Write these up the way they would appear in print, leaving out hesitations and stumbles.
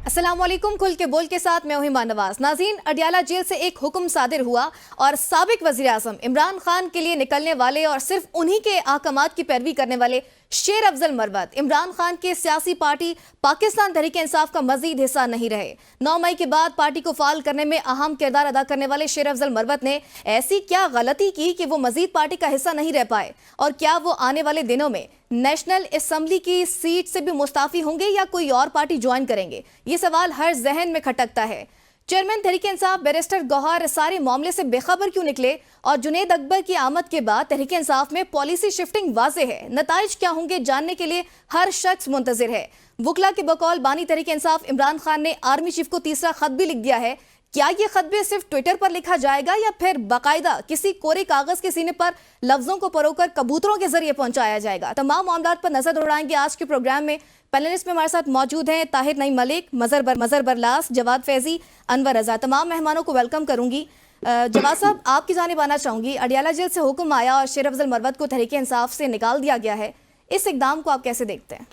अस्सलाम वालेकुम। खुल के बोल के साथ मैं हूं हिमा नवाज। नाज़रीन, अडियाला जेल से एक हुक्म सादिर हुआ और साबिक वज़ीर आज़म इमरान खान के लिए निकलने वाले और सिर्फ उन्हीं के अहकामात की पैरवी करने वाले शेर अफजल मरवत इमरान खान के सियासी पार्टी पाकिस्तान तहरीक इंसाफ का मजीद हिस्सा नहीं रहे। 9 मई के बाद पार्टी को फाल करने में अहम किरदार अदा करने वाले शेर अफजल मरवत ने ऐसी क्या गलती की कि वो मजीद पार्टी का हिस्सा नहीं रह पाए, और क्या वो आने वाले दिनों में नेशनल असेंबली की सीट से भी मुस्ताफी होंगे या कोई और पार्टी ज्वाइन करेंगे? ये सवाल हर जहन में खटकता है। चेयरमैन तहरीक इंसाफ बैरिस्टर गौहर सारे मामले से बेखबर क्यों निकले, और जुनैद अकबर की आमद के बाद तहरीक इंसाफ में पॉलिसी शिफ्टिंग वाज़े है। नताइज क्या होंगे जानने के लिए हर शख्स मुंतजिर है। वुकला के बकौल बानी तहरीक इंसाफ इमरान खान ने आर्मी चीफ को तीसरा खत भी लिख दिया है। क्या ये खत भी सिर्फ ट्विटर पर लिखा जाएगा या फिर बाकायदा किसी कोरे कागज के सीने पर लफ्जों को परोकर कबूतरों के जरिए पहुंचाया जाएगा? तमाम मामलात पर नजर दौड़ाएंगे आज के प्रोग्राम में। पैनलिस्ट में हमारे साथ मौजूद हैं ताहिर नईम मलिक, मजहर बरलास, जवाद फैजी, अनवर रजा। तमाम मेहमानों को वेलकम करूंगी। जवाद साहब, आपकी जानिब आना चाहूंगी। अडियाला जेल से हुक्म आया और शेर अफजल मरवत को तहरीक इंसाफ से निकाल दिया गया है, इस इकदाम को आप कैसे देखते हैं?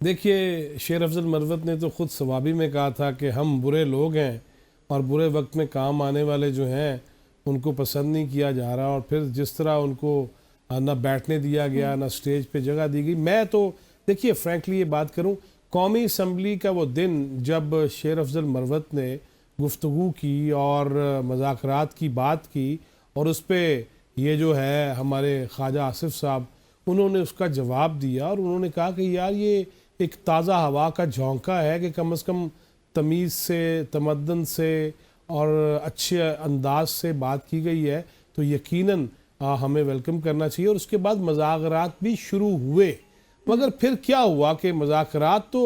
देखिए, शेर अफजल मरवत ने तो खुद सवाबी में कहा था कि हम बुरे लोग हैं और बुरे वक्त में काम आने वाले जो हैं उनको पसंद नहीं किया जा रहा, और फिर जिस तरह उनको ना बैठने दिया गया ना स्टेज पे जगह दी गई। मैं तो देखिए फ्रैंकली ये बात करूं, कौमी असम्बली का वो दिन जब शेर अफजल मरवत ने गुफ्तगू की और मज़ाकरात की बात की, और उस पर ये जो है हमारे ख्वाजा आसिफ साहब उन्होंने उसका जवाब दिया और उन्होंने कहा कि यार ये एक ताज़ा हवा का झोंका है कि कम से कम तमीज़ से, तमद्दन से और अच्छे अंदाज से बात की गई है, तो यकीनन हमें वेलकम करना चाहिए। और उसके बाद मज़ाकरात भी शुरू हुए, मगर फिर क्या हुआ कि मज़ाकरात तो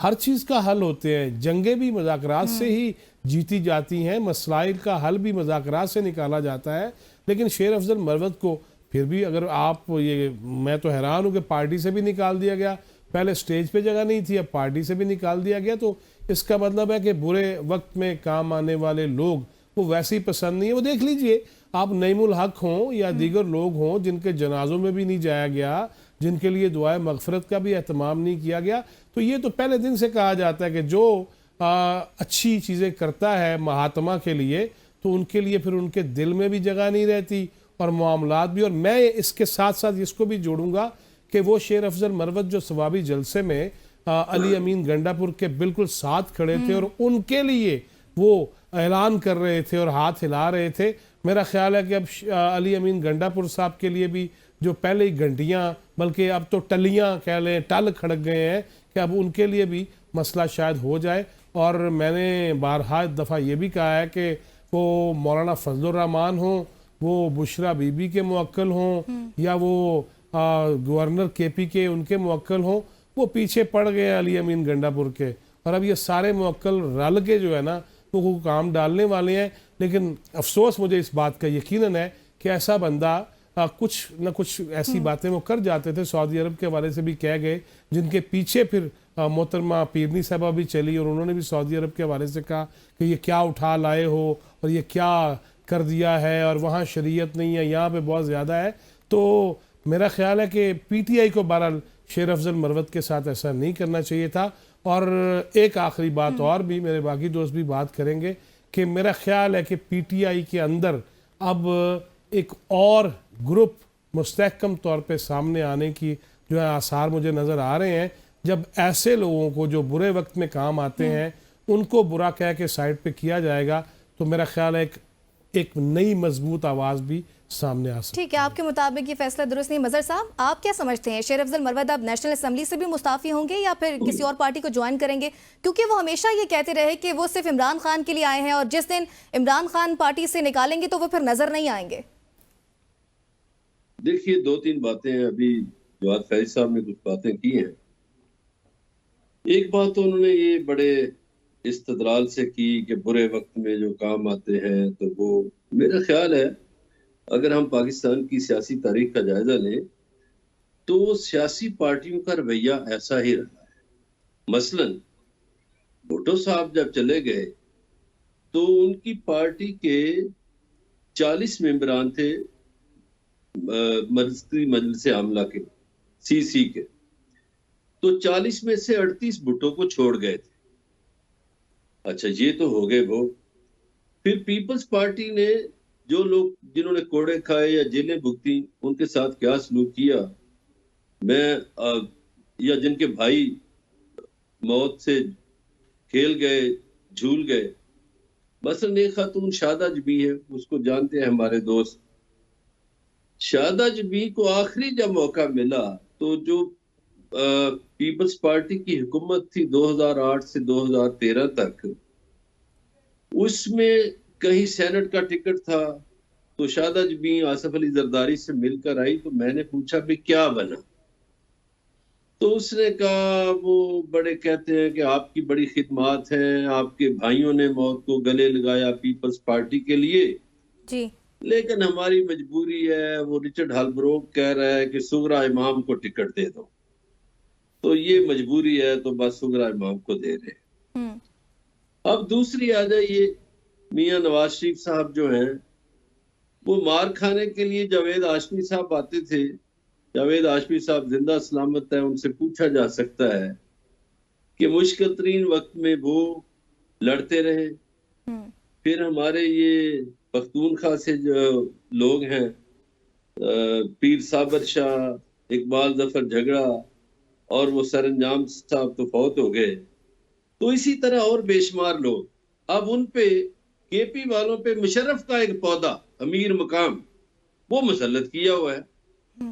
हर चीज़ का हल होते हैं, जंगें भी मज़ाकरात से ही जीती जाती हैं, मसलाइल का हल भी मज़ाकरात से निकाला जाता है। लेकिन शेर अफजल मरवत को फिर भी अगर आप ये, मैं तो हैरान हूँ कि पार्टी से भी निकाल दिया गया। पहले स्टेज पे जगह नहीं थी, अब पार्टी से भी निकाल दिया गया, तो इसका मतलब है कि बुरे वक्त में काम आने वाले लोग वो वैसे ही पसंद नहीं है। वो देख लीजिए, आप नईमुल हक हों या दीगर लोग हों जिनके जनाजों में भी नहीं जाया गया, जिनके लिए दुआए मगफरत का भी एहतमाम नहीं किया गया, तो ये तो पहले दिन से कहा जाता है कि जो अच्छी चीज़ें करता है महात्मा के लिए, तो उनके लिए फिर उनके दिल में भी जगह नहीं रहती और मामलात भी। और मैं इसके साथ साथ इसको भी जोड़ूंगा कि वो शेर अफजल मरवत जो सवाबी जलसे में अली अमीन गंडापुर के बिल्कुल साथ खड़े थे और उनके लिए वो ऐलान कर रहे थे और हाथ हिला रहे थे, मेरा ख्याल है कि अब अली अमीन गंडापुर साहब के लिए भी जो पहले ही घंटियाँ, बल्कि अब तो टलियाँ कह लें, टल खड़क गए हैं, कि अब उनके लिए भी मसला शायद हो जाए। और मैंने बारहा दफ़ा ये भी कहा है कि वो मौलाना फजलुर रहमान हों, वो बुशरा बीबी के मुवक्किल हों, या वो गवर्नर केपी के उनके मुवक्किल हों, वो पीछे पड़ गए अली अमीन गंडापुर के, और अब ये सारे मुवक्किल रल के जो है ना वो काम डालने वाले हैं। लेकिन अफसोस मुझे इस बात का यकीनन है कि ऐसा बंदा कुछ न कुछ ऐसी बातें वो कर जाते थे, सऊदी अरब के हवाले से भी कह गए, जिनके पीछे फिर मोहतरमा पीरनी साहबा भी चली और उन्होंने भी सऊदी अरब के हवाले से कहा कि ये क्या उठा लाए हो और ये क्या कर दिया है, और वहाँ शरीयत नहीं है, यहाँ पे बहुत ज़्यादा है। तो मेरा ख्याल है कि पीटीआई को बहरहाल शेर अफजल मरवत के साथ ऐसा नहीं करना चाहिए था। और एक आखिरी बात और भी, मेरे बाकी दोस्त भी बात करेंगे, कि मेरा ख्याल है कि पीटीआई के अंदर अब एक और ग्रुप मुस्तहकम तौर पे सामने आने की जो है आसार मुझे नज़र आ रहे हैं। जब ऐसे लोगों को जो बुरे वक्त में काम आते हैं उनको बुरा कह के साइड पे किया जाएगा, तो मेरा ख्याल है एक नई मजबूत आवाज़ भी सामने आ सकती है। ठीक है, आपके मुताबिक ये फैसला दुरुस्त नहीं। मजहर साहब, आप क्या समझते हैं, शेर अफजल मरवत अब नेशनल असेंबली से भी मुस्ताफी होंगे या फिर किसी और पार्टी को ज्वाइन करेंगे? क्योंकि वो हमेशा ये कहते रहे कि वो सिर्फ इमरान खान के लिए आए हैं और जिस दिन इमरान खान पार्टी से निकालेंगे तो वो फिर नजर नहीं आएंगे। देखिए, 2-3 बातें अभी जवाद फैज साहब ने कुछ बातें की हैं। एक बात तो उन्होंने ये बड़े इस्तदलाल से की कि बुरे वक्त में जो काम आते हैं, तो वो मेरा ख्याल है अगर हम पाकिस्तान की सियासी तारीख का जायजा लें तो सियासी पार्टियों का रवैया ऐसा ही रहा है। मसलन भुट्टो साहब जब चले गए तो उनकी पार्टी के 40 मेंबरान थे मजलिस आमला के, सीसी के, तो 40 में से 38 भुट्टो को छोड़ गए थे। अच्छा, ये तो हो गए वो। फिर पीपल्स पार्टी ने जो लोग जिन्होंने कोड़े खाए या जेलें भुगती उनके साथ क्या सलूक किया, मैं या जिनके भाई मौत से खेल गए, झूल गए। मसलन एक खातून शादा जबी है, उसको जानते हैं हमारे दोस्त। शादा जबी को आखिरी जब मौका मिला तो जो पीपल्स पार्टी की हुकूमत थी 2008 से 2013 तक, उसमें कहीं सेनेट का टिकट था, तो शादा जबी आसफ अली जरदारी से मिलकर आई, तो मैंने पूछा भी क्या बना, तो उसने कहा वो बड़े कहते हैं कि आपकी बड़ी खिदमत है, आपके भाइयों ने मौत को गले लगाया पीपल्स पार्टी के लिए, जी। लेकिन हमारी मजबूरी है। वो रिचर्ड हालब्रोक कह रहा है कि सुगरा इमाम को टिकट दे दो, तो ये मजबूरी है, तो बस सुगरा इमाम को दे रहे हैं। हम्म। अब दूसरी आ जाइए, मियां नवाज शरीफ साहब जो हैं, वो मार खाने के लिए जावेद हाशमी साहब आते थे। जावेद हाशमी साहब जिंदा सलामत है, उनसे पूछा जा सकता है कि मुश्किल तरीन वक्त में वो लड़ते रहे। हम्म। फिर हमारे ये पख्तूनख्वा से जो लोग हैं, पीर साबर शाह, इकबाल जफर झगड़ा और वो सरंजाम साहब तो फौत हो गए, तो इसी तरह और बेशुमार लोग। अब उन पे केपी वालों पे मुशर्रफ का एक पौधा अमीर मकाम वो मुसल्लत किया हुआ है।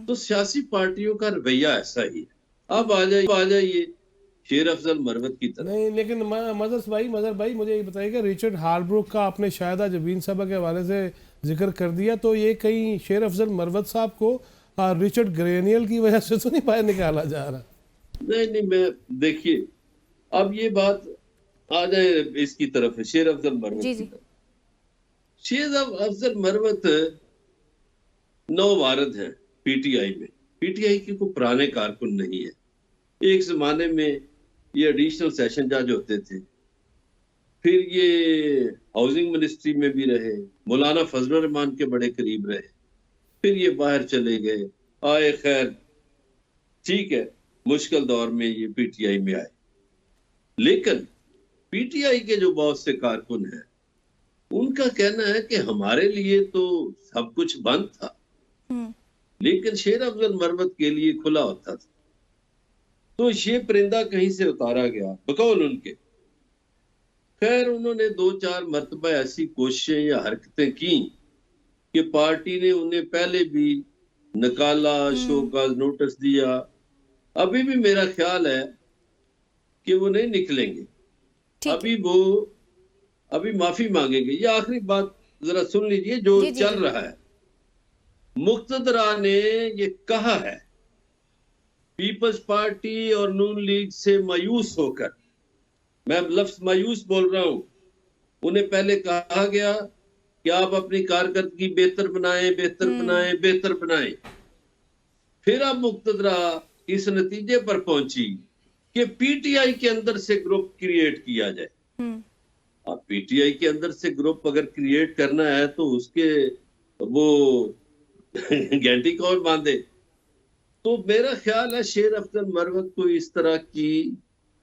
तो सियासी पार्टियों का रवैया ऐसा ही है। अब आ जाइए शेर अफजल मरवत की तरफ। नहीं, लेकिन मजर भाई मुझे ये बताइएगा, रिचर्ड हालब्रुक का आपने शायदा जबीन साहब के हवाले से जिक्र कर दिया, तो ये कहीं शेर अफजल मरवत साहब को रिचर्ड ग्रेनियल की वजह से तो नहीं बाहर निकाला जा रहा? नहीं, मैं देखिए, अब ये बात आ जाए इसकी तरफ, शेर अफजल मरवत जी की जी। तरफ। शेर अफजल मरवत नौ वारद हैं पीटीआई में। पीटीआई के कोई पुराने कारकुन नहीं है। एक जमाने में ये एडिशनल सेशन जज होते थे, फिर ये हाउसिंग मिनिस्ट्री में भी रहे, मौलाना फजल रहमान के बड़े करीब रहे, फिर ये बाहर चले गए, आए खैर ठीक है, मुश्किल दौर में ये पीटीआई में आए। लेकिन पीटीआई के जो बहुत से कारकुन हैं, उनका कहना है कि हमारे लिए तो सब कुछ बंद था, लेकिन शेर अफजल मरवत के लिए खुला होता था। तो ये परिंदा कहीं से उतारा गया बकौल उनके। खैर उन्होंने 2-4 मरतबा ऐसी कोशिशें या हरकतें की कि पार्टी ने उन्हें पहले भी निकाला, शो का नोटिस दिया। अभी भी मेरा ख्याल है कि वो नहीं निकलेंगे। ठीक है। अभी माफी मांगेंगे। ये आखिरी बात जरा सुन लीजिए जो जी, जी, चल जी। रहा है। मुक्तदरा ने ये कहा है पीपल्स पार्टी और नून लीग से मायूस होकर, मैं लफ्ज मायूस बोल रहा हूं, उन्हें पहले कहा गया कि आप अपनी कारकर्दगी बेहतर बनाएं, बेहतर बनाएं, बेहतर बनाएं। फिर अब मुक्तदरा इस नतीजे पर पहुंची कि पीटीआई के अंदर से ग्रुप क्रिएट किया जाए। अब पीटीआई के अंदर से ग्रुप अगर क्रिएट करना है तो उसके वो घंटी कौन बांधे? तो मेरा ख्याल है शेर अफजल मरवत को इस तरह की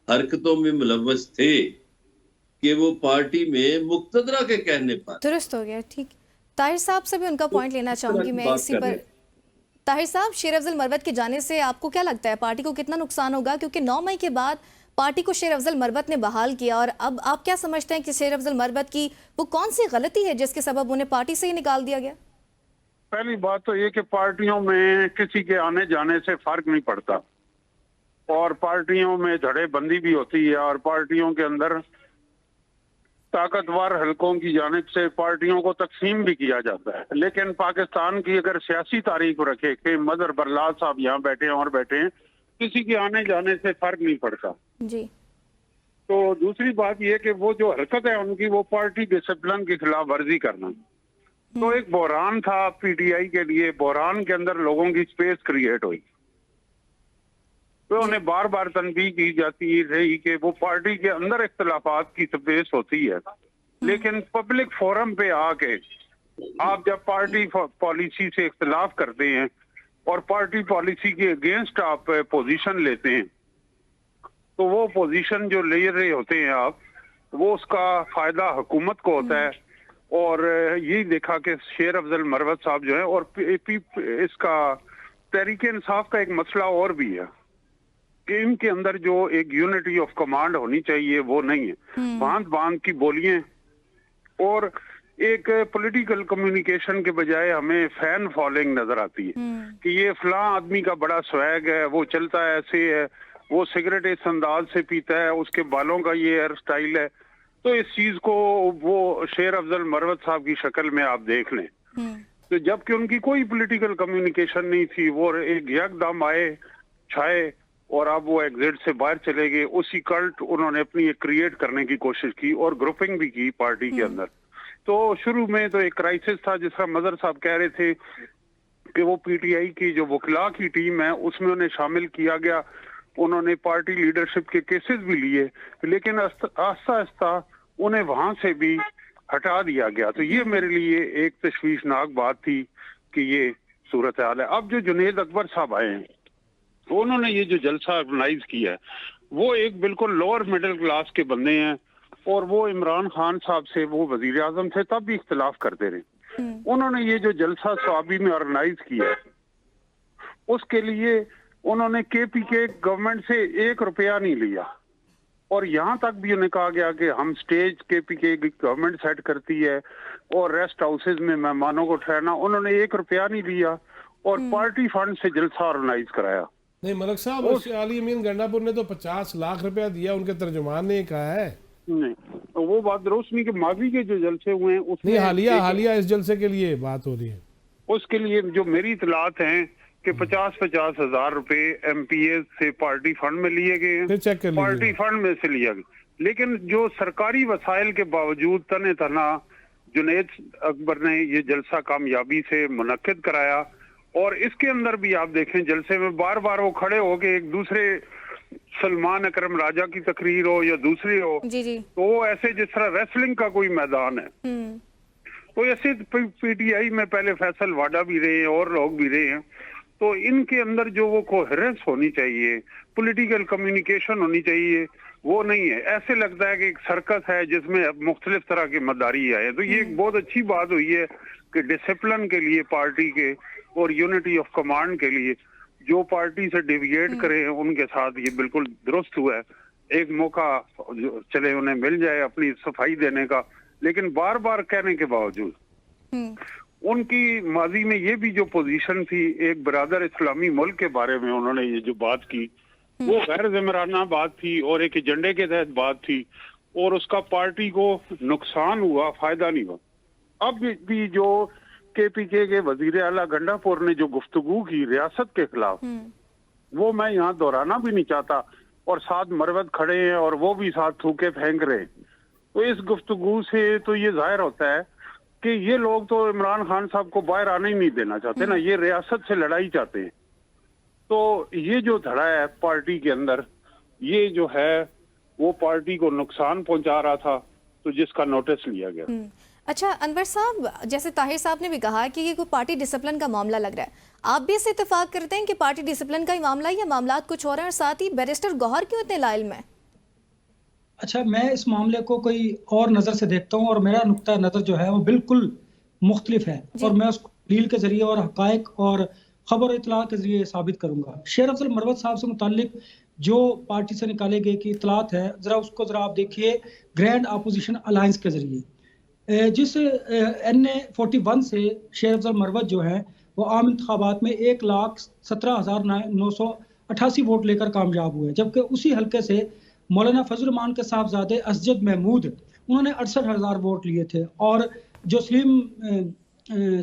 हरकतों में मुलव्वस थे कि वो पार्टी में मुक्तदरा के कहने पर दुरुस्त हो गया। ठीक। ताहिर साहब से भी उनका पॉइंट लेना इस तरह चाहूंगी की मैं बात इसी कर पर। रहे हैं। ताहिर साहब, शेर अफजल मरवत के जाने से आपको क्या लगता है पार्टी को कितना नुकसान होगा? क्योंकि 9 मई के बाद पार्टी को शेर अफजल मरवत ने बहाल किया, और अब आप क्या समझते हैं कि शेर अफजल मरवत की वो कौन सी गलती है जिसके सबब उन्हें पार्टी से ही निकाल दिया गया? पहली बात तो ये कि पार्टियों में किसी के आने जाने से फर्क नहीं पड़ता, और पार्टियों में धड़ेबंदी भी होती है, और पार्टियों के अंदर ताकतवर हलकों की जानिब से पार्टियों को तकसीम भी किया जाता है। लेकिन पाकिस्तान की अगर सियासी तारीख रखे कि मदर बरलाल साहब यहाँ बैठे हैं और बैठे हैं, किसी के आने जाने से फर्क नहीं पड़ता। जी। तो दूसरी बात यह कि वो जो हरकत है उनकी, वो पार्टी डिसिप्लिन की खिलाफ वर्जी करना, तो एक बहरान था पीटीआई के लिए। बहरान के अंदर लोगों की स्पेस क्रिएट हुई, तो उन्हें बार बार तनबीह की जाती रही कि वो पार्टी के अंदर इख्तलाफात की स्पेस होती है, लेकिन पब्लिक फोरम पे आके आप जब पार्टी पॉलिसी से इख्तलाफ करते हैं और पार्टी पॉलिसी के अगेंस्ट आप पोजीशन लेते हैं, तो वो पोजीशन जो ले रहे होते हैं आप, वो उसका फायदा हुकूमत को होता है। और यही देखा कि शेर अफजल मरवत साहब जो है, और इसका तहरीक इंसाफ का एक मसला और भी है कि इनके अंदर जो एक यूनिटी ऑफ कमांड होनी चाहिए वो नहीं है। बांध बांध की बोलियां और एक पॉलिटिकल कम्युनिकेशन के बजाय हमें फैन फॉलोइंग नजर आती है कि ये फलां आदमी का बड़ा स्वैग है, वो चलता है ऐसे है, वो सिगरेट इस अंदाज से पीता है, उसके बालों का ये हेयर स्टाइल है। तो इस चीज को वो शेर अफजल मरवत साहब की शक्ल में आप देख लें, तो जबकि उनकी कोई पॉलिटिकल कम्युनिकेशन नहीं थी, वो एक यकदम आए छाए और अब वो एग्जिट से बाहर चले गए। उसी कल्ट उन्होंने अपनी एक क्रिएट करने की कोशिश की और ग्रुपिंग भी की पार्टी के अंदर। तो शुरू में तो एक क्राइसिस था, जिस तरह मदर साहब कह रहे थे कि वो पीटीआई की जो वकला की टीम है उसमें उन्हें शामिल किया गया, उन्होंने पार्टी लीडरशिप के केसेस भी लिए, लेकिन आस्ता आस्ता उन्हें वहां से भी हटा दिया गया। तो ये मेरे लिए एक तशवीशनाक बात थी कि ये सूरत हाल है। अब जो जुनेद अकबर साहब आए हैं, तो उन्होंने ये जो जलसा ऑर्गेनाइज किया है, वो एक बिल्कुल लोअर मिडिल क्लास के बंदे हैं, और वो इमरान खान साहब से, वो वजीर आजम थे तब भी इख्तिलाफ करते रहे। उन्होंने ये जो जलसा स्वाबी में ऑर्गेनाइज किया है, उसके लिए उन्होंने केपीके गवर्नमेंट से 1 रुपया नहीं लिया, और यहाँ तक भी उन्हें कहा गया कि हम स्टेज केपीके गवर्नमेंट सेट करती है और रेस्ट हाउसेज में मेहमानों को ठहरना, उन्होंने 1 रुपया नहीं लिया और पार्टी फंड से जलसा ऑर्गेनाइज कराया। नहीं मलक साहब, अली अमीन गंडापुर ने तो 50 लाख रुपया दिया, उनके तर्जुमान ने कहा है। नहीं, तो वो बात दुरुस्त नहीं कि माजी के जो जलसे हुए हैं उसमें हालिया इस जलसे के लिए बात हो रही है, उसके लिए जो मेरी इतलात हैं कि 50-50 हजार रुपए एमपीए से पार्टी फंड में लिए गए हैं, पार्टी फंड में से लिया गया। लेकिन जो सरकारी वसाइल के बावजूद तने तना जुनेद अकबर ने ये जलसा कामयाबी से मुनक्किद कराया, और इसके अंदर भी आप देखें जलसे में बार बार वो खड़े हो गए, एक दूसरे सलमान अकरम राजा की तकरीर हो या दूसरी हो, तो वो ऐसे जिस तरह रेसलिंग का कोई मैदान है। तो ऐसे पीटीआई में पहले फैसल वाडा भी रहे हैं और लोग भी रहे हैं, तो इनके अंदर जो वो कोहेरेंस होनी चाहिए, पॉलिटिकल कम्युनिकेशन होनी चाहिए, वो नहीं है। ऐसे लगता है कि एक सर्कस है जिसमें मुख्तलिफ तरह के मदारी आए। तो ये एक बहुत अच्छी बात हुई है कि डिसिप्लिन के लिए पार्टी के और यूनिटी ऑफ कमांड के लिए जो पार्टी से डिविएट करे उनके साथ ये बिल्कुल दुरुस्त हुआ है। एक मौका चले उन्हें मिल जाए अपनी सफाई देने का, लेकिन बार बार कहने के बावजूद उनकी माजी में ये भी जो पोजीशन थी, एक बरादर इस्लामी मुल्क के बारे में उन्होंने ये जो बात की, वो गैर जिम्मेदाराना बात थी और एक एजेंडे के तहत बात थी, और उसका पार्टी को नुकसान हुआ, फायदा नहीं हुआ। अब भी जो केपीके के वजीर आला गंडापुर ने जो गुफ्तगू की रियासत के खिलाफ, वो मैं यहाँ दोहराना भी नहीं चाहता, और साथ मरवत खड़े हैं और वो भी साथ थूके फेंक रहे। तो इस गुफ्तगू से तो ये जाहिर होता है कि ये लोग तो इमरान खान साहब को बाहर आने ही नहीं देना चाहते ना, ये रियासत से लड़ाई चाहते हैं। तो ये जो धड़ा है पार्टी के अंदर, ये जो है वो पार्टी को नुकसान पहुंचा रहा था, तो जिसका नोटिस लिया गया। अच्छा अनवर साहब, जैसे ताहिर साहब ने भी कहा कि ये कोई पार्टी डिसिप्लिन का मामला लग रहा है, आप भी इससे इत्तेफाक करते हैं कि पार्टी डिसिप्लिन का ही मामला है या मामलात कुछ और हैं? और साथ ही बैरिस्टर गौहर क्यों इतने लाइल में? अच्छा, मैं इस मामले को कोई और नज़र से देखता हूँ, और मेरा नुक्ता नज़र जो है वो बिल्कुल मुख्तलिफ है, और मैं उसको दलील के जरिए और हकायक और खबर इतला के जरिए साबित करूंगा। शेर अफजल मरवत साहब से मुतालिक जो पार्टी से निकाले गए की इतलात है, उसको जरा आप देखिए ग्रैंड अपोजिशन अलायंस के जरिए, जिस NA41 से शेर अफजल मरवत जो है वो आम इंतखाबात में 1,17,988 वोट लेकर कामयाब हुए, जबकि उसी हल्के से मौलाना फजल रहमान के साहबजादे असजद महमूद उन्होंने 68,000 वोट लिए थे, और जो सलीम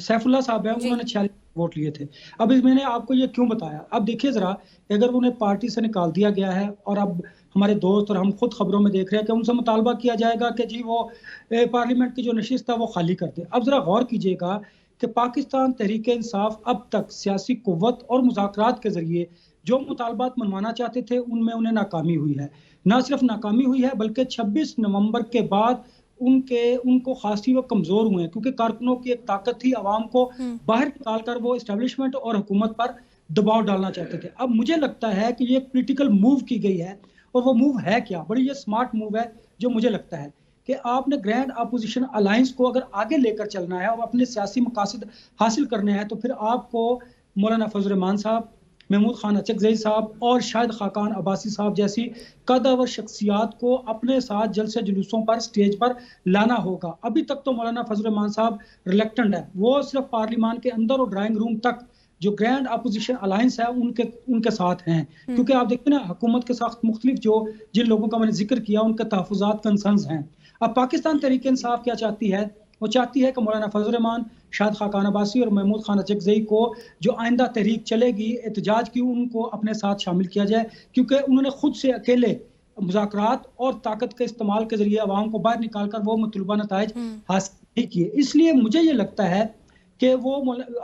सैफुल्लाह साहब हैं उन्होंने 46 वोट लिए थे। अब मैंने आपको ये क्यों बताया, अब देखिए जरा, अगर उन्हें पार्टी से निकाल दिया गया है और अब हमारे दोस्त और हम खुद खबरों में देख रहे हैं कि उनसे मुतालबा किया जाएगा कि जी वो पार्लियामेंट की जो नशिस्त था वो खाली कर दे। अब जरा गौर कीजिएगा कि पाकिस्तान तहरीक इंसाफ अब तक सियासी कुव्वत और मुज़ाकरात के जरिए जो मुतालबात मनवाना चाहते थे उनमें उन्हें नाकामी हुई है। ना सिर्फ नाकामी हुई है बल्कि 26 नवंबर के बाद उनको खासी वो कमजोर हुए हैं, क्योंकि कारकुनों की एक ताकत थी आवाम को बाहर निकाल कर वो एस्टेब्लिशमेंट और हुकूमत पर दबाव डालना चाहते थे। अब मुझे लगता है कि ये एक पॉलिटिकल मूव की गई है और वो मूव है क्या, बड़ी ये स्मार्ट मूव है जो मुझे लगता है कि आपने ग्रैंड अपोजिशन अलायंस को अगर आगे लेकर चलना है और अपने सियासी मकासद हासिल करने हैं, तो फिर आपको मौलाना फजल रहमान साहब, महमूद खान अचकजई साहब और शाहिद खाकान अब्बासी साहब जैसी कदावर शख्सियात को अपने साथ जलसे जुलूसों पर, स्टेज पर लाना होगा। अभी तक तो मौलाना फजल रहमान साहब रिलेक्टेंट है, वो सिर्फ पार्लियामान के अंदर और ड्राइंग रूम तक जो ग्रैंड अपोजिशन अलायंस है उनके साथ हैं। क्योंकि आप देखते हैं ना, हुकूमत के साथ मुख्तलिफ जिन लोगों का मैंने जिक्र किया उनके तहफ़्फ़ुज़ात कंसर्न्स हैं। अब पाकिस्तान तहरीक इंसाफ क्या चाहती है, वो चाहती है कि मौलाना फजल रहमान, शाहिद खाकान अब्बासी और महमूद खान अचकजई को जो आइंदा तहरीक चलेगी एहतजाज की, उनको अपने साथ शामिल किया जाए, क्योंकि उन्होंने खुद से अकेले मुज़ाकरात और ताकत के इस्तेमाल के जरिए आवाम को बाहर निकाल कर वो मतलूबा नताइज हासिल नहीं किए। इसलिए मुझे ये लगता है कि वो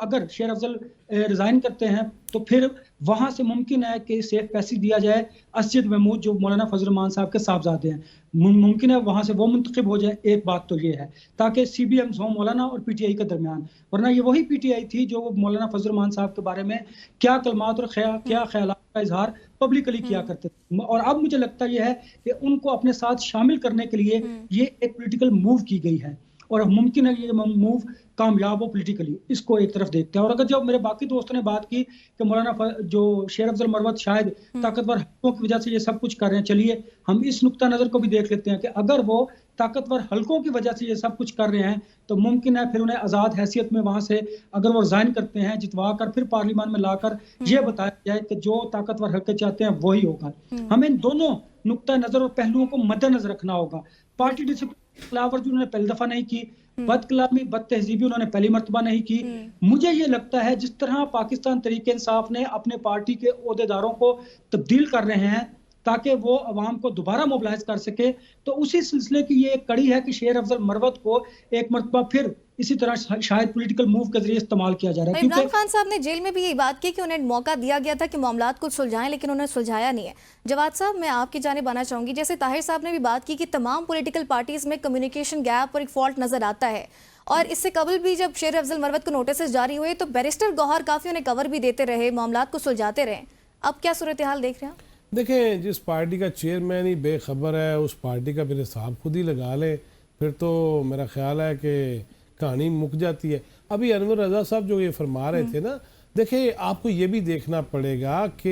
अगर शेर अफजल रिजाइन करते हैं तो फिर वहां से मुमकिन है कि सेफ पैसेज दिया जाए असद महमूद जो मौलाना फजल रहमान साहब के साहबजादे हैं, मुमकिन है वहां से वो मुंतखब हो जाए। एक बात तो ये है ताकि CBMs हो मौलाना और PTI के दरमियान, वरना ये वही PTI थी जो मौलाना फजल रहमान साहब के बारे में क्या कलमात और क्या ख्यालात का इजहार पब्लिकली किया करते थे। और अब मुझे लगता यह है कि उनको अपने साथ शामिल करने के लिए ये एक पॉलिटिकल मूव की गई है और मुमकिन है ये मूव कामयाब हो पॉलिटिकली। इसको एक तरफ देखते हैं। और अगर जब मेरे बाकी दोस्तों ने बात की कि मौलाना जो शेर अफजल मरवत शायद ताकतवर हल्कों की वजह से ये सब कुछ कर रहे हैं, चलिए हम इस नुक्ता नज़र को भी देख लेते हैं कि अगर वो ताकतवर हल्कों की वजह से ये सब कुछ कर रहे हैं तो मुमकिन है फिर उन्हें आज़ाद हैसियत में वहां से अगर वो रिजाइन करते हैं, जितवा कर फिर पार्लियामान में लाकर ये बताया जाए कि जो ताकतवर हल्के चाहते हैं वही होगा। हमें इन दोनों नुक्ता नज़र और पहलुओं को मद्देनजर रखना होगा। पार्टी डिसिप्लिन खिलाफवर्जी उन्होंने पहली दफा नहीं की, बदकलामी बद तहजीबी उन्होंने पहली मर्तबा नहीं की। मुझे ये लगता है जिस तरह पाकिस्तान तहरीक इंसाफ ने अपने पार्टी के ओहदेदारों को तब्दील कर रहे हैं ताकि वो अवाम को दोबारा मोबिलाइज कर सके, तो उसी सिलसिले की ये एक कड़ी है कि शेर अफजल मरवत को एक मर्तबा फिर इसी तरह शायद पॉलिटिकल मूव के जरिए इस्तेमाल किया जा रहा है। इमरान खान साहब ने जेल में भी यही बात की कि उन्हें मौका दिया गया था कि मामलात को सुलझाएं, लेकिन उन्हें सुलझाया नहीं है। जवाद साहब, मैं आपकी जानिब आना चाहूंगी। जैसे ताहिर साहब ने भी बात की कि तमाम पॉलिटिकल पार्टीज में कम्युनिकेशन गैप और एक फॉल्ट नजर आता है, और इससे कबल भी जब शेर अफजल मरवत को नोटिस जारी हुए तो बैरिस्टर गौहर काफी उन्हें कवर भी देते रहे, मामलात को सुलझाते रहे। अब क्या सूरत हाल देख रहे हैं? देखें, जिस पार्टी का चेयरमैन ही बेखबर है उस पार्टी का फिर हिसाब खुद ही लगा ले, फिर तो मेरा ख्याल है कि कहानी मुक जाती है। अभी अनवर रजा साहब जो ये फरमा रहे थे ना, देखिए आपको ये भी देखना पड़ेगा कि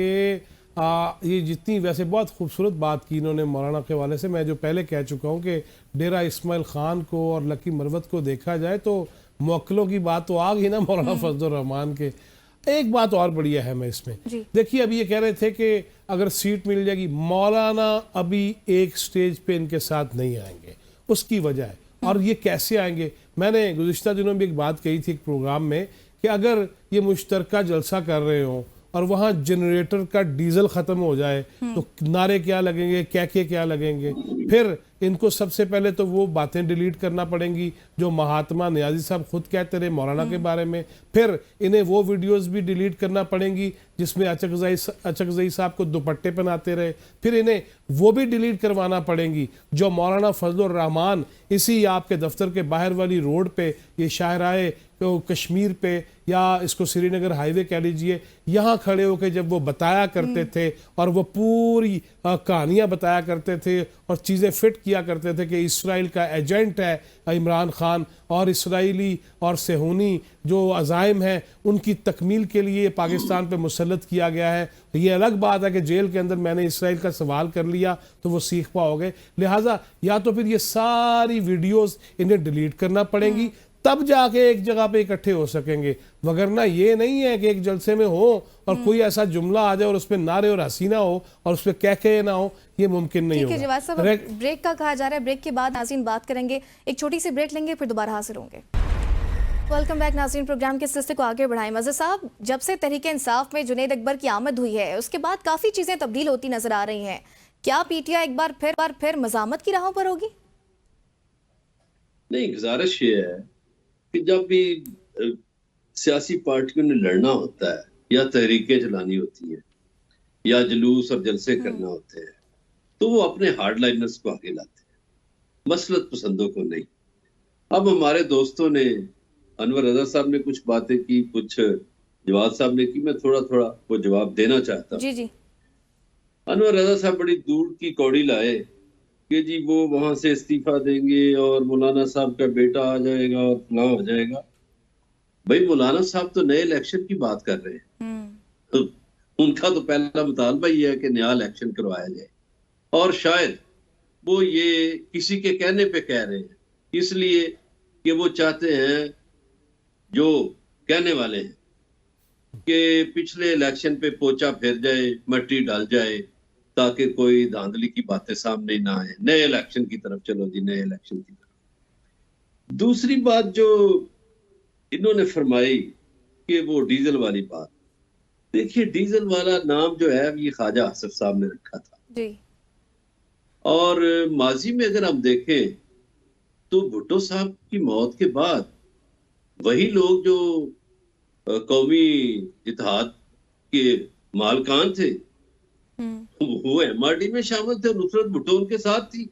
ये जितनी वैसे बहुत खूबसूरत बात की इन्होंने मौलाना के हवाले से, मैं जो पहले कह चुका हूँ कि डेरा इस्माइल खान को और लकी मरवत को देखा जाए तो मौक्लों की बात तो आ गई ना मौलाना फजल रहमान के। एक बात और बड़ी अहम है इसमें, देखिए अभी ये कह रहे थे कि अगर सीट मिल जाएगी, मौलाना अभी एक स्टेज पे इनके साथ नहीं आएंगे, उसकी वजह है। और ये कैसे आएंगे, मैंने गुज़िश्ता दिनों में भी एक बात कही थी एक प्रोग्राम में कि अगर ये मुश्तरका जलसा कर रहे हो और वहाँ जनरेटर का डीजल ख़त्म हो जाए तो नारे क्या लगेंगे, क्या लगेंगे। फिर इनको सबसे पहले तो वो बातें डिलीट करना पड़ेंगी जो महात्मा नियाजी साहब खुद कहते रहे मौलाना के बारे में। फिर इन्हें वो वीडियोस भी डिलीट करना पड़ेंगी जिसमें अचकजई साहब को दुपट्टे पहनाते रहे। फिर इन्हें वो भी डिलीट करवाना पड़ेंगी जो मौलाना फजल रहमान इसी आपके दफ्तर के बाहर वाली रोड पे, ये शाहराए तो कश्मीर पे या इसको श्रीनगर हाईवे कह लीजिए, यहाँ खड़े होकर जब वो बताया करते थे और वो पूरी कहानियाँ बताया करते थे और चीज़ें फिट किया करते थे कि इसराइल का एजेंट है इमरान खान और इसराइली और सेहूनी जो अज़ाइम हैं उनकी तकमील के लिए पाकिस्तान पे मुसल्लत किया गया है। ये अलग बात है कि जेल के अंदर मैंने इसराइल का सवाल कर लिया तो वो सीख पाओगे, लिहाजा या तो फिर ये सारी वीडियोस इन्हें डिलीट करना पड़ेंगी तब जाके एक जगह पे इकट्ठे हो सकेंगे, वगरना ये नहीं है कि एक जलसे में हो और कोई ऐसा जुमला आ जाए और उसमें नारे और हसीना हो और उसमें कह ना हो, ये मुमकिन नहीं होगा। जवाद साहब, ब्रेक का कहा जा रहा है, ब्रेक के बाद नाज़रीन बात करेंगे, एक छोटी सी ब्रेक लेंगे फिर दोबारा हाजिर होंगे। वेलकम बैक नाज़रीन, प्रोग्राम के सिलसिले को आगे बढ़ाएं। मज़हर साहब, जब से तहरीक इंसाफ में जुनैद अकबर की आमद हुई है उसके बाद काफी चीजें तब्दील होती नजर आ रही हैं, क्या PTI एक बार फिर मज़ामत की राहों पर होगी? नहीं, गुजारिश ये है कि जब भी सियासी पार्टियों ने लड़ना होता है या तहरीकें चलानी होती हैं या जुलूस और जलसे करना होते हैं तो वो अपने हार्ड लाइनर्स को आगे लाते हैं, मसलत पसंदों को नहीं। अब हमारे दोस्तों ने, अनवर रजा साहब ने कुछ बातें की, कुछ जवाद साहब ने की, मैं थोड़ा थोड़ा वो जवाब देना चाहता हूँ। जी। अनवर रजा साहब बड़ी दूर की कौड़ी लाए कि जी वो वहां से इस्तीफा देंगे और मौलाना साहब का बेटा आ जाएगा और फलां हो जाएगा। भाई मौलाना साहब तो नए इलेक्शन की बात कर रहे हैं, तो उनका तो पहला मुतालबा ये है कि नया इलेक्शन करवाया जाए, और शायद वो ये किसी के कहने पे कह रहे हैं, इसलिए कि वो चाहते हैं, जो कहने वाले हैं, कि पिछले इलेक्शन पे पोचा फिर जाए, मट्टी डाल जाए, ताकि कोई धांधली की बातें सामने ना आए। नए इलेक्शन की तरफ चलो जी, नए इलेक्शन की तरफ। दूसरी बात जो इन्होंने फरमाई कि वो डीजल वाली बात, देखिए डीजल वाला नाम जो है ये ख्वाजा आसिफ साहब ने रखा था जी। और माजी में अगर हम देखें तो भुट्टो साहब की मौत के बाद वही लोग जो कौमी इत्तेहाद के मालकान थे वो एमआरडी में शामिल थे, नुसरत भुट्टो उनके साथ थी।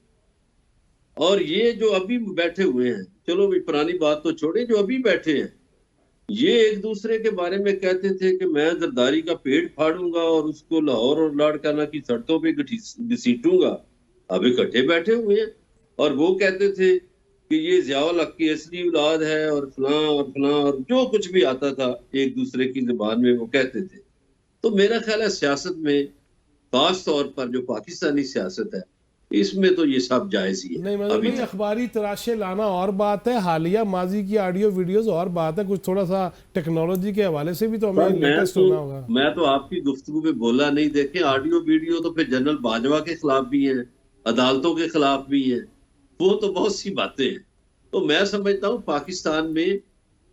और ये जो अभी बैठे हुए हैं, चलो भी पुरानी बात तो छोड़े, जो अभी बैठे हैं ये एक दूसरे के बारे में कहते थे कि मैं जरदारी का पेड़ फाड़ूंगा और उसको लाहौर और लाड़काना की सड़कों पे घसीटूंगा। अब इकट्ठे बैठे हुए हैं और वो कहते थे कि ये जियाउल हक की असली औलाद है और फलां और जो कुछ भी आता था एक दूसरे की जुबान में वो कहते थे। तो मेरा ख्याल है सियासत में, खास तौर पर जो पाकिस्तानी सियासत है, इसमें तो ये सब जायज ही है। नहीं मतलब नहीं, अखबारी तराशे लाना और बात है, हालिया माजी की ऑडियो वीडियोस और बात है, कुछ थोड़ा सा टेक्नोलॉजी के हवाले से भी तो हमें लेटेस्ट होना होगा। मैं तो आपकी गुफ्तगू में बोला नहीं, देखें ऑडियो वीडियो तो फिर जनरल बाजवा के खिलाफ भी है, अदालतों के खिलाफ भी है, वो तो बहुत सी बातें हैं। तो मैं समझता हूँ पाकिस्तान में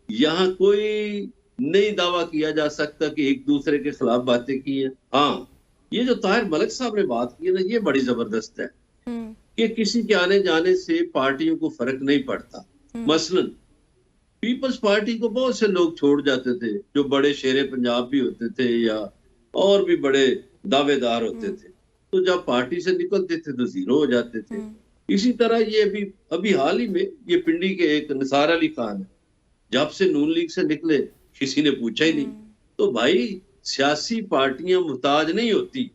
यहाँ कोई नहीं दावा किया जा सकता कि एक दूसरे के खिलाफ बातें की हैं। हाँ, ये जो ताहिर मलिक साहब ने बात की है ना, ये बड़ी जबरदस्त है कि किसी के आने जाने से पार्टियों को फर्क नहीं पड़ता। मसलन पीपल्स पार्टी को बहुत से लोग छोड़ जाते थे जो बड़े शेरे पंजाब भी होते थे या और भी बड़े दावेदार होते थे, तो जब पार्टी से निकलते थे तो जीरो हो जाते थे। इसी तरह ये अभी हाल ही में ये पिंडी के एक निसार अली खान, जब से नून लीग से निकले किसी ने पूछा ही नहीं। तो भाई सियासी पार्टियां मुहताज नहीं होती,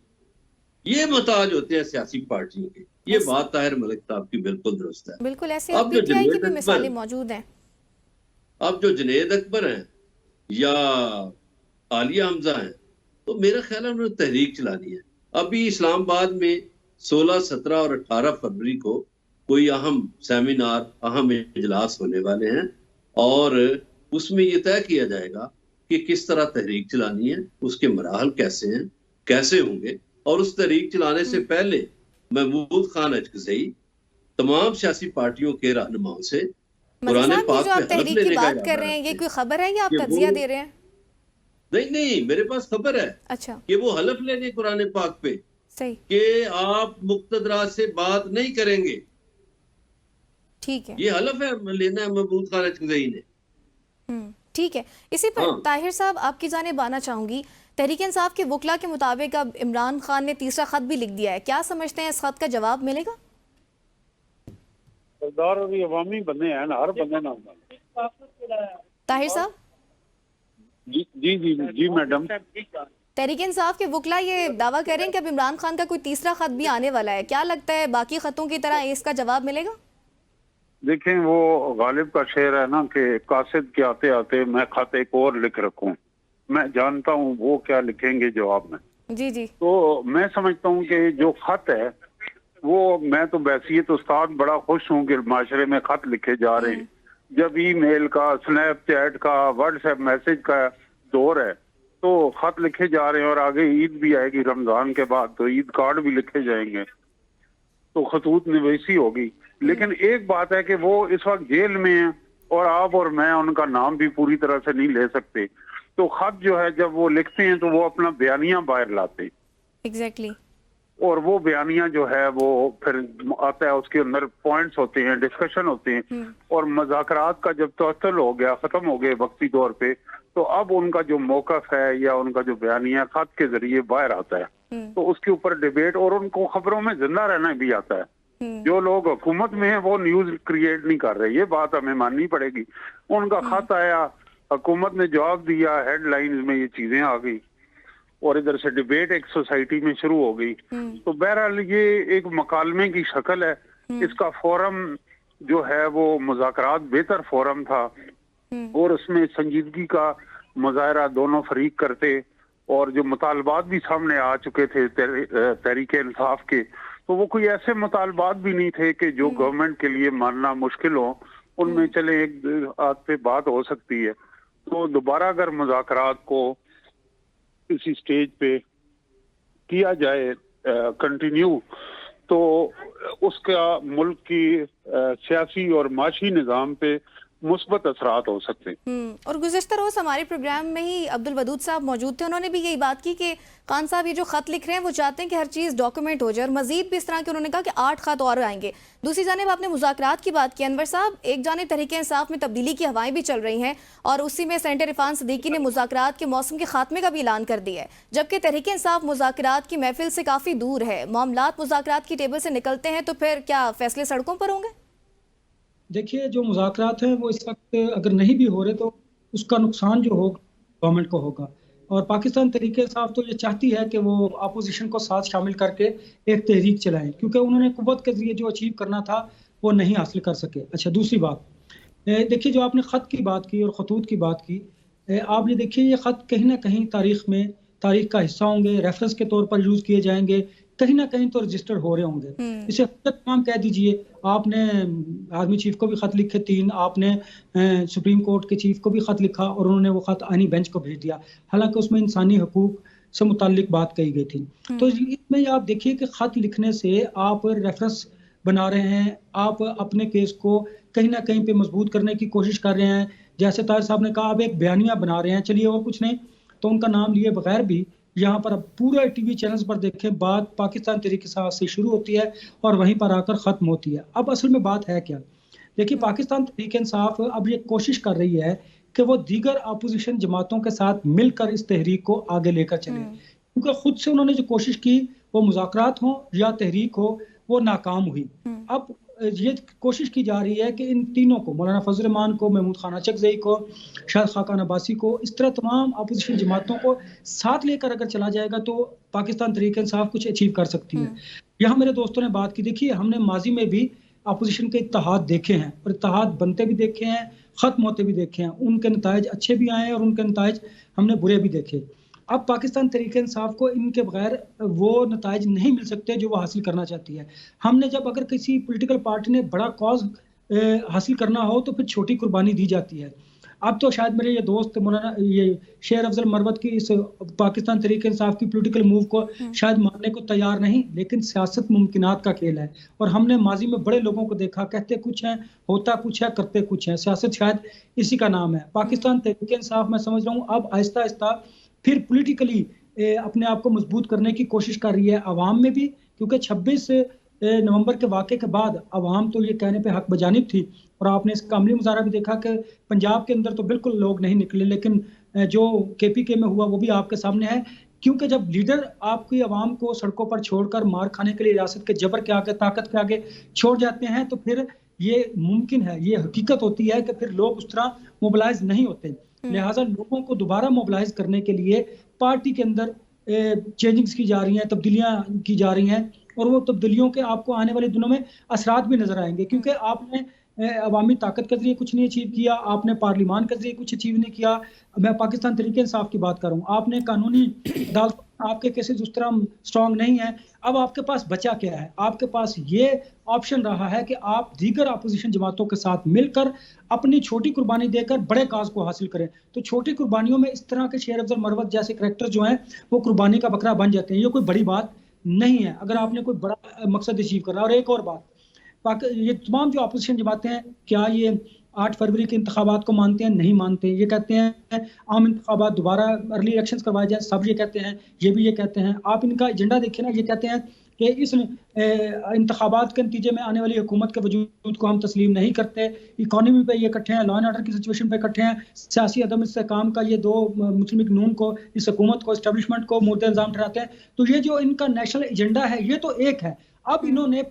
ये मुहताज होते हैं सियासी पार्टियों के। ये बात ताहिर मलिक साहब की बिल्कुल दुरुस्त है। बिल्कुल ऐसे पीटीआई की भी मिसालें मौजूद हैं। अब जो जुनैद अकबर हैं या आलिया हमजा हैं, तो मेरा ख्याल है उन्होंने तहरीक चलानी है। अभी इस्लामाबाद में 16, 17 और 18 फरवरी को कोई अहम सेमिनार, अहम इजलास होने वाले हैं और उसमें ये तय किया जाएगा कि किस तरह तहरीक चलानी है, उसके मराहल कैसे हैं, कैसे होंगे। और उस तहरीक चलाने से पहले महमूद खान अजकज़ई तमाम सियासी पार्टियों के रहनुमाओं से कुरान पाक पे तहरीक की बात कर रहे हैं, ये कोई खबर है या आप तज्जिया दे रहे हैं? नहीं, मेरे पास खबर है। अच्छा, कि वो हलफ लेंगे कुरान पाक पे सही कि आप मुक्तदरा से बात नहीं करेंगे। ठीक है, ये हलफ है, लेना है महमूद खान अजकज़ई ने। ठीक है। इसी पर ताहिर साहब आपकी जानिब आना चाहूंगी। तहरीक इंसाफ के वकला के मुताबिक अब इमरान खान ने तीसरा खत भी लिख दिया है, क्या समझते हैं इस खत का जवाब मिलेगा? सरदार और ये अवामी बंदे हैं ना, हर बंदे ना। ताहिर साहब जी जी जी जी मैडम, तहरीक इंसाफ के वकला ये दावा कर रहे हैं कि अब इमरान खान का कोई तीसरा खत भी आने वाला है, क्या लगता है बाकी खतों की तरह इसका जवाब मिलेगा? देखें वो गालिब का शेर है ना कि कासिद के आते आते मैं खत एक और लिख रखूं, मैं जानता हूँ वो क्या लिखेंगे जवाब में। जी जी। तो मैं समझता हूँ कि जो खत है वो, मैं तो बैसियत उस्ताद बड़ा खुश हूँ कि माशरे में खत लिखे जा रहे हैं। जब ईमेल का, स्नैपचैट का, व्हाट्सएप मैसेज का दौर है तो खत लिखे जा रहे हैं और आगे ईद भी आएगी रमजान के बाद, तो ईद कार्ड भी लिखे जाएंगे, तो खतूत निवेसी होगी। लेकिन एक बात है कि वो इस वक्त जेल में है और आप और मैं उनका नाम भी पूरी तरह से नहीं ले सकते। तो खत जो है जब वो लिखते हैं तो वो अपना बयानिया बाहर लाते। एग्जैक्टली। और वो बयानिया जो है वो फिर आता है, उसके अंदर पॉइंट्स होते हैं, डिस्कशन होते हैं। और मज़ाकरात का जब तअत्तुल हो गया, खत्म हो गए वक्ती तौर पे, तो अब उनका जो मौक़िफ़ है या उनका जो बयानिया खत के जरिए बाहर आता है, तो उसके ऊपर डिबेट और उनको खबरों में जिंदा रहना भी आता है। जो लोग हुकूमत में हैं वो न्यूज क्रिएट नहीं कर रहे, ये बात हमें माननी पड़ेगी। उनका खत आया, हुकूमत ने जवाब दिया, हेडलाइंस में ये चीजें आ गई। और इधर से डिबेट एक सोसाइटी में शुरू हो गई। तो बहरहाल ये एक मकालमे की शक्ल है। इसका फोरम जो है वो मुज़ाकरात बेहतर फोरम था और उसमें संजीदगी का मुजाहरा दोनों फरीक करते और जो मुतालबात भी सामने आ चुके थे तहरीक इंसाफ के, तो वो कोई ऐसे मुतालबात भी नहीं थे कि जो गवर्नमेंट के लिए मानना मुश्किल हो। उनमें चले एक आध पे बात हो सकती है। तो दोबारा अगर मुज़ाकरात को किसी स्टेज पे किया जाए कंटिन्यू, तो उसका मुल्क की सियासी और माशी निज़ाम पे मुस्बत असरात हो सकते हैं। और गुज़िश्ता रोज़ हमारे प्रोग्राम में ही अब्दुल वदूद साहब मौजूद थे, उन्होंने भी यही बात की कि खान साहब ये जो खत लिख रहे हैं वो चाहते हैं कि हर चीज़ डॉक्यूमेंट हो जाए, और मजीद भी इस तरह के उन्होंने कहा कि 8 खत और आएंगे। दूसरी जानिब आपने मुज़ाकरात की बात की अनवर साहब, एक जानिब तहरीक इंसाफ में तब्दीली की हवाएं भी चल रही हैं और उसी में सेनेटर इरफान सिद्दीकी ने मुज़ाकरात के मौसम के खात्मे का भी ऐलान कर दिया है, जबकि तहरीक इंसाफ मुज़ाकरात की महफिल से काफ़ी दूर है। मामलात मुज़ाकरात की टेबल से निकलते हैं तो फिर क्या फैसले सड़कों पर होंगे? देखिए, जो मुज़ाकरात हैं वो इस वक्त अगर नहीं भी हो रहे तो उसका नुकसान जो होगा गवर्नमेंट को होगा। और पाकिस्तान तहरीक इंसाफ तो ये चाहती है कि वो अपोजिशन को साथ शामिल करके एक तहरीक चलाएं, क्योंकि उन्होंने कुव्वत के जरिए जो अचीव करना था वो नहीं हासिल कर सके। अच्छा, दूसरी बात देखिए, जो आपने ख़त की बात की और खतूत की बात की, आप ये देखिए ये ख़त कहीं ना कहीं तारीख का हिस्सा होंगे, रेफरेंस के तौर पर यूज़ किए जाएंगे, कहीं ना कहीं तो रजिस्टर्ड हो रहे होंगे। इसे तमाम कह दीजिए, आपने आर्मी चीफ को भी खत लिखे 3, आपने सुप्रीम कोर्ट के चीफ को भी खत लिखा और उन्होंने वो खत आईनी बेंच को भेज दिया, हालांकि उसमें इंसानी हकूक से मुताल्लिक बात कही गई थी। तो इसमें आप देखिए कि खत लिखने से आप रेफरेंस बना रहे हैं, आप अपने केस को कहीं ना कहीं पे मजबूत करने की कोशिश कर रहे हैं। जैसे ताहिर साहब ने कहा, आप एक बयानिया बना रहे हैं, चलिए और कुछ नहीं तो उनका नाम लिए बगैर भी यहाँ पर अब पूरे टीवी चैनल्स पर देखें, बात पाकिस्तान तहरीक इंसाफ से शुरू होती है और वहीं पर आकर ख़त्म होती है। अब असल में बात है क्या? देखिए, पाकिस्तान तहरीक इंसाफ अब ये कोशिश कर रही है कि वो दीगर अपोजिशन जमातों के साथ मिलकर इस तहरीक को आगे लेकर चले, क्योंकि खुद से उन्होंने जो कोशिश की, वो मुज़ाकरात हो या तहरीक हो, वो नाकाम हुई। अब ये कोशिश की जा रही है कि इन तीनों को, मौलाना फजल रहमान को, महमूद खान अचकज़ई को, शाहिद खाकान अब्बासी को, इस तरह तमाम अपोजिशन जमातों को साथ लेकर अगर चला जाएगा तो पाकिस्तान तहरीक इंसाफ कुछ अचीव कर सकती है। यहाँ मेरे दोस्तों ने बात की, देखिए हमने माजी में भी अपोजिशन के इत्तेहाद देखे हैं और इत्तेहाद बनते भी देखे हैं, ख़त्म होते भी देखे हैं। उनके नताइज अच्छे भी आए हैं और उनके नताइज हमने बुरे भी देखे। अब पाकिस्तान तहरीक इंसाफ को इनके बगैर वो नताइज नहीं मिल सकते जो वो हासिल करना चाहती है। हमने जब अगर किसी पॉलिटिकल पार्टी ने बड़ा कॉज हासिल करना हो तो फिर छोटी कुर्बानी दी जाती है। अब तो शायद मेरे ये दोस्त मौलाना ये शेर अफजल मरवत की इस पाकिस्तान तहरीक इंसाफ की पॉलिटिकल मूव को शायद मानने को तैयार नहीं, लेकिन सियासत मुमकिनात का खेल है और हमने माजी में बड़े लोगों को देखा, कहते कुछ है, होता कुछ है, करते कुछ है। सियासत शायद इसी का नाम है। पाकिस्तान तहरीक इंसाफ मैं समझ रहा हूँ अब आहिस्ता आहिस्ता फिर पॉलिटिकली अपने आप को मजबूत करने की कोशिश कर रही है, अवाम में भी, क्योंकि 26 नवंबर के वाक़े के बाद अवाम तो ये कहने पे हक बजानिब थी और आपने इसका अमली मुजाहरा भी देखा कि पंजाब के अंदर तो बिल्कुल लोग नहीं निकले, लेकिन जो KPK में हुआ वो भी आपके सामने है। क्योंकि जब लीडर आपकी आवाम को सड़कों पर छोड़कर मार खाने के लिए रियासत के जबर के आगे, ताकत के आगे छोड़ जाते हैं, तो फिर ये मुमकिन है, ये हकीकत होती है कि फिर लोग उस तरह मोबिलाइज नहीं होते। लिहाजा लोगों को दोबारा मोबिलाइज करने के लिए पार्टी के अंदर चेंजिंग्स की जा रही हैं, तब्दीलियां की जा रही हैं और वो तब्दीलियों के आपको आने वाले दिनों में असरात भी नजर आएंगे, क्योंकि आपने अवामी ताकत के जरिए कुछ नहीं अचीव किया, आपने पार्लिमान के जरिए कुछ अचीव नहीं किया। मैं पाकिस्तान तहरीक इंसाफ की बात कर रहा हूँ, आपने कानूनी अदालत, आपके केसेस उस तरह स्ट्रांग नहीं है। अब आपके पास बचा क्या है? आपके पास ये ऑप्शन रहा है कि आप दीगर अपोजिशन जमातों के साथ मिलकर अपनी छोटी कुर्बानी देकर बड़े काज को हासिल करें। तो छोटी कुर्बानियों में इस तरह के शेर अफजल मरवत जैसे करैक्टर जो हैं वो कुर्बानी का बकरा बन जाते हैं। ये कोई बड़ी बात नहीं है अगर आपने कोई बड़ा मकसद अचीव करना। और एक और बात, ये तमाम जो अपोजिशन जमातें हैं, क्या ये 8 फरवरी के इंतखाबात को मानते हैं? नहीं मानते। ये कहते हैं आम इंतखाबात दोबारा अर्ली इलेक्शंस करवाए जाए, सब ये कहते हैं, ये भी ये कहते हैं। आप इनका एजेंडा देखिए ना, ये कहते हैं कि इस इंतखाबात के नतीजे में आने वाली हुकूमत के वजूद को हम तस्लीम नहीं करते, इकॉनमी पे ये इकट्ठे हैं, लॉ एंड ऑर्डर की सिचुएशन पे इकट्ठे हैं, सियासी अदम इस्तेहकाम का ये दो मुस्लिम लीग नून को, इस हुकूमत को, एस्टेब्लिशमेंट को मुद्दे इल्जाम ठहराते हैं। तो ये जो इनका नेशनल एजेंडा है ये तो एक है। अब इन्होंने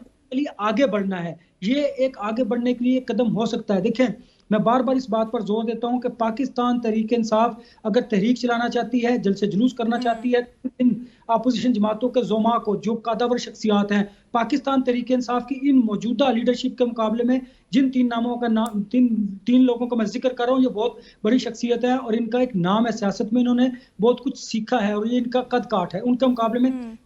आगे बढ़ना है, ये एक आगे बढ़ने के लिए कदम हो सकता है। देखें, मैं बार बार इस बात पर जोर देता हूं कि पाकिस्तान तहरीक इंसाफ अगर तहरीक चलाना चाहती है, जलसे जुलूस करना चाहती है, इन अपोजिशन जमातों के जोमा को, जो कादावर शख्सियात हैं, पाकिस्तान तहरीक इंसाफ की इन मौजूदा लीडरशिप के मुकाबले में जिन तीन नामों का नाम तीन लोगों का मैं जिक्र कर रहा हूँ, ये बहुत बड़ी शख्सियत है और इनका एक नाम है सियासत में, इन्होंने बहुत कुछ सीखा है और ये इनका कद काठ है। उनके मुकाबले में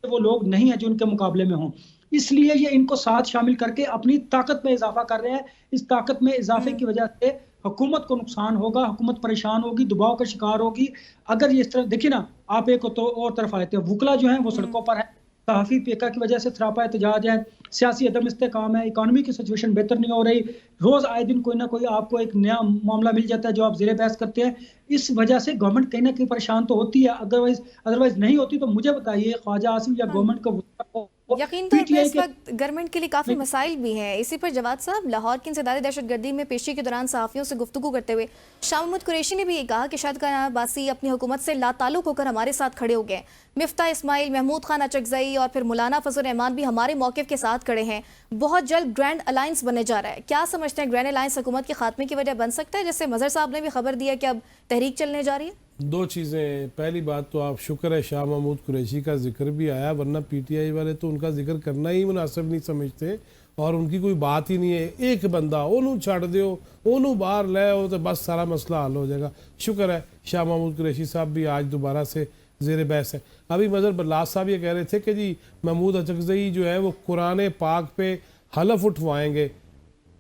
वो लोग नहीं है जो उनके मुकाबले में हों, इसलिए ये इनको साथ शामिल करके अपनी ताकत में इजाफा कर रहे हैं। इस ताकत में इजाफे की वजह से हुकूमत को नुकसान होगा, हुकूमत परेशान होगी, दबाव का शिकार होगी। अगर ये इस तरह देखिए ना, आप एक तो और तरफ आए थे, वुकला जो है वो सड़कों पर है, सहाफ़ी पेका की वजह से सरापा एहतजाज है, सियासी अदम इस्तेकाम है, इकानमी की सिचुएशन बेहतर नहीं हो रही, रोज आए दिन कोई ना कोई आपको एक नया मामला मिल जाता है जो आप ज़ेरे बहस करते हैं। इस वजह से गवर्नमेंट कहीं ना कहीं परेशान तो होती है, अदरवाइज नहीं होती। तो मुझे बताइए, ख्वाजा आसिम या गवर्नमेंट को यकीन तौर पर इस वक्त गवर्नमेंट के लिए काफ़ी मसाइल भी हैं। इसी पर जवाद साहब, लाहौर की इंसदादी दहशतगर्दी में पेशी के दौरान सहाफ़ियों से गुफ्तगू करते हुए शाह महमूद कुरैशी ने भी ये कहा कि शाहिद खान अब्बासी अपनी हुकूमत से लाताल्लुक होकर हमारे साथ खड़े हो गए। मिफ्ता इस्माइल, महमूद खान अचकज़ई और फिर मौलाना फजल रहमान भी हमारे मौक़िफ़ के साथ खड़े हैं। बहुत जल्द ग्रैंड अलायंस बनने जा रहा है। क्या समझते हैं, ग्रैंड अलायंस हुकूमत के खात्मे की वजह बन सकता है, जैसे मजहर साहब ने भी खबर दी है कि अब तहरीक चलने जा रही है? दो चीज़ें। पहली बात तो आप शुक्र है शाह महमूद कुरैशी का जिक्र भी आया, वरना पीटीआई वाले तो उनका जिक्र करना ही मुनासिब नहीं समझते और उनकी कोई बात ही नहीं है। एक बंदा ओनू छड़ दो, ओनू बाहर ले आओ तो बस सारा मसला हल हो जाएगा। शुक्र है शाह महमूद कुरैशी साहब भी आज दोबारा से ज़ेर बहस है। अभी मजहर बल्लास साहब ये कह रहे थे कि जी महमूद अचकज़ई जो है वो कुरान पाक पे हलफ उठवाएंगे।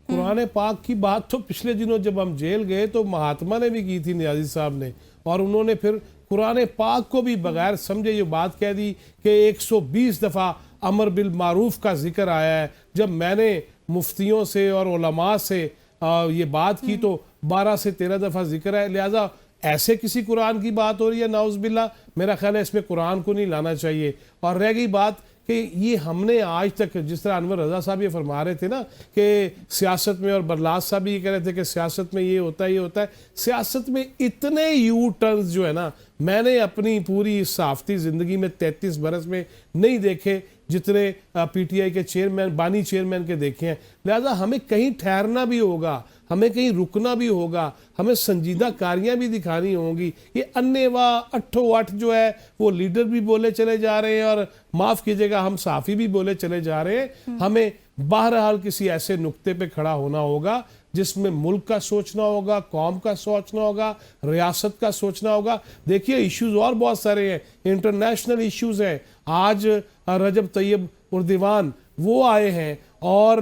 कुरान पाक की बात तो पिछले दिनों जब हम जेल गए तो महात्मा ने भी की थी, नियाज़ी साहब ने, और उन्होंने फिर कुरान पाक को भी बगैर समझे ये बात कह दी कि 120 दफ़ा अमर बिल मारूफ का जिक्र आया है। जब मैंने मुफ्तियों से और उलमा से ये बात की तो 12 से 13 दफ़ा जिक्र है। लिहाजा ऐसे किसी कुरान की बात हो रही है, नाउज़ बिल्ला, मेरा ख्याल है इसमें कुरान को नहीं लाना चाहिए। और रह गई बात कि ये हमने आज तक, जिस तरह अनवर रज़ा साहब ये फरमा रहे थे ना कि सियासत में, और बरलास साहब भी ये कह रहे थे कि सियासत में ये होता है, ये होता है। सियासत में इतने यू टर्न्स जो है ना, मैंने अपनी पूरी सहाफ़ती ज़िंदगी में 33 बरस में नहीं देखे जितने पीटीआई के चेयरमैन, बानी चेयरमैन के देखे हैं। लिहाजा हमें कहीं ठहरना भी होगा, हमें कहीं रुकना भी होगा, हमें संजीदा कारियाँ भी दिखानी होंगी। ये अन्नेवा 8 जो है वो लीडर भी बोले चले जा रहे हैं और माफ़ कीजिएगा हम साफ़ी भी बोले चले जा रहे हैं। हमें बहरहाल किसी ऐसे नुक्ते पे खड़ा होना होगा जिसमें मुल्क का सोचना होगा, कौम का सोचना होगा, रियासत का सोचना होगा। देखिए इश्यूज और बहुत सारे हैं, इंटरनेशनल इश्यूज हैं। आज रजब तैयब उर्दीवान वो आए हैं और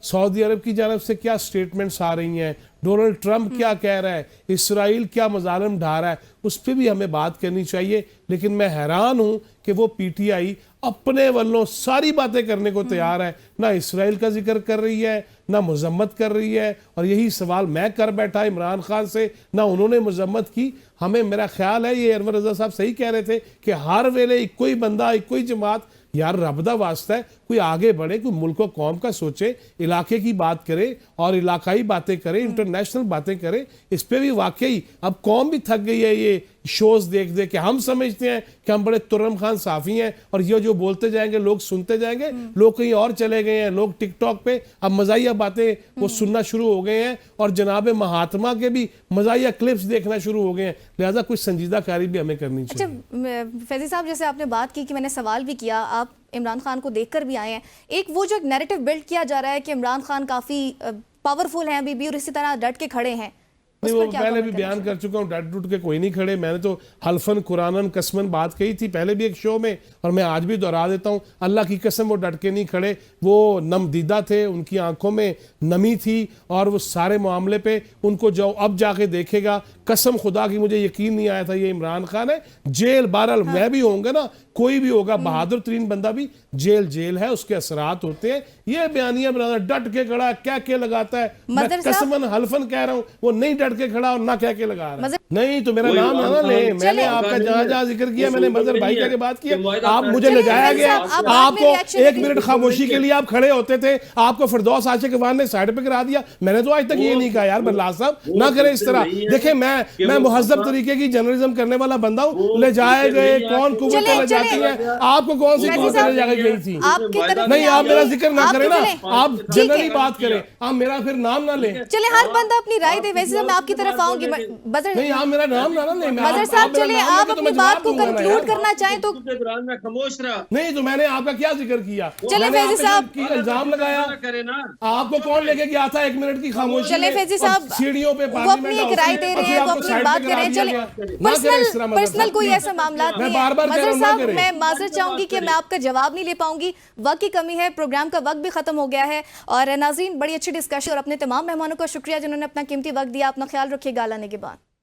सऊदी अरब की जानब से क्या स्टेटमेंट्स आ रही हैं, डोनाल्ड ट्रंप क्या कह रहा है, इसराइल क्या मजालिम ढा रहा है, उस पर भी हमें बात करनी चाहिए। लेकिन मैं हैरान हूं कि वो पीटीआई अपने वल्लों सारी बातें करने को तैयार है, ना इसराइल का जिक्र कर रही है, ना मजम्मत कर रही है। और यही सवाल मैं कर बैठा इमरान खान से, ना उन्होंने मजम्मत की। हमें, मेरा ख्याल है ये अनवर रज़ा साहब सही कह रहे थे कि हर वेले एक कोई बंदा, एक कोई जमात, यार रब दा वास्ता है कोई आगे बढ़े, कोई मुल्क और कौम का सोचे, इलाके की बात करे और इलाकाई बातें करे, इंटरनेशनल बातें करे। इस पे भी वाकई अब कौम भी थक गई है ये शोज देख दे के। हम समझते हैं कि हम बड़े तुर्रम खान साफ़ी हैं और ये जो बोलते जाएंगे लोग सुनते जाएंगे। लोग कहीं और चले गए हैं, लोग टिकटॉक पे अब मज़ाहिया बातें वो सुनना शुरू हो गए हैं और जनाब महात्मा के भी मज़ाहिया क्लिप्स देखना शुरू हो गए हैं। लिहाजा कुछ संजीदा कारी भी हमें करनी चाहिए। अच्छा फैजी साहब, जैसे आपने बात की कि मैंने सवाल भी किया, आप इमरान खान को देखकर भी आए हैं, एक वो जो नैरेटिव बिल्ड किया जा रहा है कि इमरान खान काफ़ी पावरफुल हैं अभी भी और इसी तरह डट के खड़े हैं, नहीं, वो पहले भी बयान कर चुका हूँ, डट डुट के कोई नहीं खड़े। मैंने तो हल्फन कुरानन कसमन बात कही थी पहले भी एक शो में, और मैं आज भी दोहरा देता हूँ, अल्लाह की कसम वो डट के नहीं खड़े। वो नमदीदा थे, उनकी आंखों में नमी थी और वो सारे मामले पे उनको जो अब जाके देखेगा, कसम खुदा की मुझे यकीन नहीं आया था ये इमरान खान है। जेल बहरहाल मैं भी होंगे ना, कोई भी होगा, बहादुर तरीन बंदा भी जेल है, उसके असरात होते हैं। ये बयानिया बनाना, डट के खड़ा क्या लगाता है, मैं कसमन हल्फन कह रहा हूँ, वो नहीं डट बैठ के खड़ा और ना कह के लगा रहा है। मजहर- नहीं तो मेरा नाम ना ले, मैंने आपका जहाँ जहाँ जिक्र किया मैंने मजहर भाई का के बात किया, आप मुझे ले जाया फैजी गया, साहब, आप बाद में आपको reaction 1 दीजिए। मिनट खामोशी के लिए आप खड़े होते थे, आपको फिरदौस आशिक अफगान ने साइड पे करा दिया। मैंने तो आज तक ये नहीं कहा यार बल्लास साहब ना करें इस तरह। देखिए मैं मुहज्जब तरीके की जर्नलिज्म करने वाला बंदा हूँ। ले जाए गए कौन कुव्वतें चले- ले जाती चले। हैं, आपको कौन सी फैजी कुव्वतें साहब, ले जाकर गई थी? आपकी तरफ नहीं आप मेरा जिक्र ना आप करें ना, चले। आप ठीक जनरली है। बात करें, आप मेरा फिर नाम ना लें। चले हर बंदा अपनी राय दे। वैसे मैं आपकी तरफ आऊंगी बजर नहीं आप मेरा नाम ना लें। मजहर साहब, चले आप अपनी बात को कंक्लूड करना चाहें तो के दौरान मैं खामोश रहा। नहीं तो मैंने आपका क्या जिक्र किया? चले मैंने फैजी आप पे साहब। की इल्जाम लगाया, करे ना। आपको कौन लेके गया था 1 मिनट की खामोशी चले में? फैजी और साहब, सीढ़ियों पे वो पार्लियामेंट अपनी एक हाउस राय में, दे और रहे फिर हैं, वो आपको अपनी साइड बात पे कर रहे करा हैं। दिया चले गया। ना करें इस तरह मजहर पर्सनल कोई साहब। ऐसा मामला मैं नहीं है। बार-बार कह रहा मजहर हूं, ना साहब, करें। मैं माजरत चाहूंगी कि मैं आपका जवाब नहीं ले पाऊंगी, वक्त की कमी है, प्रोग्राम का वक्त भी खत्म हो गया है। और नाज़रीन, बड़ी अच्छी डिस्कशन और अपने तमाम मेहमानों का शुक्रिया जिन्होंने अपना कीमती वक्त दिया। अपना ख्याल रखिएगा, आने के बाद।